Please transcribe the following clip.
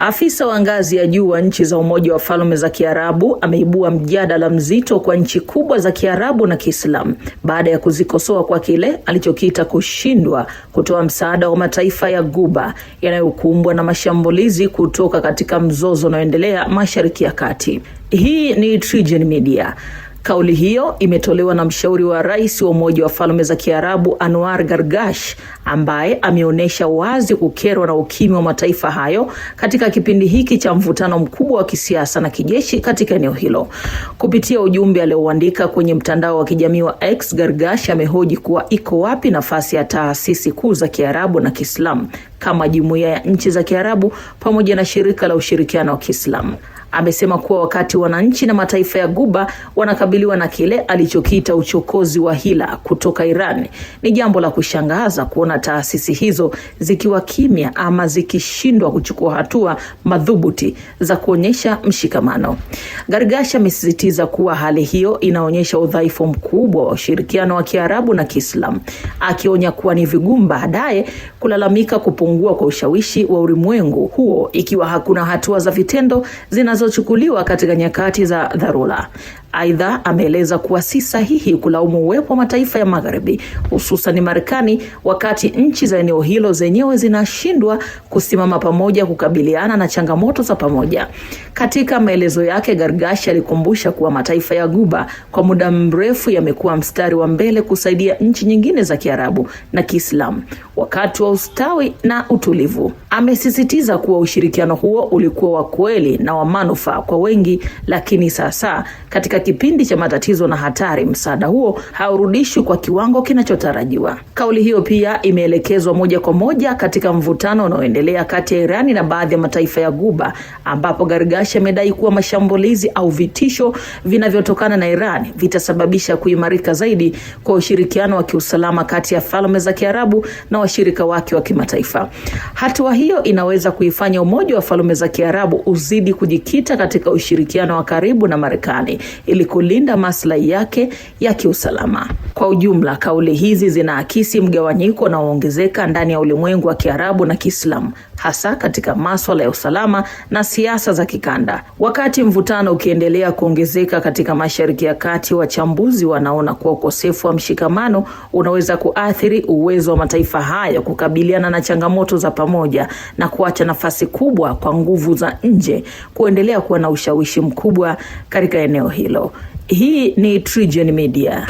Afisa wa ngazi ya juu wa nchi za Umoja wa Falme za Kiarabu ameibua mjadala mzito kwa nchi kubwa za Kiarabu na Kiislamu baada ya kuzikosoa kwa kile alichokiita kushindwa kutoa msaada wa mataifa ya Ghuba yanayokumbwa na mashambulizi kutoka katika mzozo unaoendelea Mashariki ya Kati. Hii ni TriGen Media. Kauli hiyo imetolewa na mshauri wa rais wa Umoja wa Falme za Kiarabu Anwar Gargash, ambaye ameonyesha wazi kukerwa na ukimya wa mataifa hayo katika kipindi hiki cha mvutano mkubwa wa kisiasa na kijeshi katika eneo hilo. Kupitia ujumbe alioandika kwenye mtandao wa kijamii wa X, Gargash amehoji kuwa iko wapi nafasi ya taasisi kuu za Kiarabu na Kiislamu kama Jumuiya ya Nchi za Kiarabu pamoja na Shirika la Ushirikiano wa Kiislamu. Amesema kuwa wakati wananchi na mataifa ya Ghuba wanakabiliwa na kile alichokiita uchokozi wa hila kutoka Iran, ni jambo la kushangaza kuona taasisi hizo zikiwa kimya ama zikishindwa kuchukua hatua madhubuti za kuonyesha mshikamano. Gargash amesisitiza kuwa hali hiyo inaonyesha udhaifu mkubwa wa ushirikiano wa Kiarabu na Kiislamu, akionya kuwa ni vigumu baadaye kulalamika kupungua kwa ushawishi wa ulimwengu huo ikiwa hakuna hatua za vitendo zinazochukuliwa katika nyakati za dharura. Aidha, ameeleza kuwa si sahihi kulaumu uwepo wa mataifa ya Magharibi, hususan Marekani, wakati nchi za eneo hilo zenyewe zinashindwa kusimama pamoja kukabiliana na changamoto za pamoja. Katika maelezo yake, Gargash alikumbusha kuwa mataifa ya Ghuba kwa muda mrefu yamekuwa mstari wa mbele kusaidia nchi nyingine za Kiarabu na Kiislamu wakati wa ustawi na utulivu. Amesisitiza kuwa ushirikiano huo ulikuwa wa kweli na wa manufaa kwa wengi, lakini sasa katika kipindi cha matatizo na hatari, msaada huo haurudishwi kwa kiwango kinachotarajiwa. Kauli hiyo pia imeelekezwa moja kwa moja katika mvutano unaoendelea kati ya Irani na baadhi ya mataifa ya Ghuba, ambapo Gargash amedai kuwa mashambulizi au vitisho vinavyotokana na Iran vitasababisha kuimarika zaidi kwa ushirikiano wa kiusalama kati ya Falme za Kiarabu na washirika wake wa kimataifa. Hatua hiyo inaweza kuifanya Umoja wa Falme za Kiarabu uzidi kujikita katika ushirikiano wa karibu na Marekani ili kulinda maslahi yake ya kiusalama. Kwa ujumla, kauli hizi zinaakisi mgawanyiko unaoongezeka ndani ya ulimwengu wa Kiarabu na Kiislamu, hasa katika masuala ya usalama na siasa za kikanda. Wakati mvutano ukiendelea kuongezeka katika Mashariki ya Kati, wachambuzi wanaona kuwa ukosefu wa mshikamano unaweza kuathiri uwezo wa mataifa hayo kukabiliana na changamoto za pamoja na kuacha nafasi kubwa kwa nguvu za nje kuendelea kuwa na ushawishi mkubwa katika eneo hilo. Hii ni TriGen Media.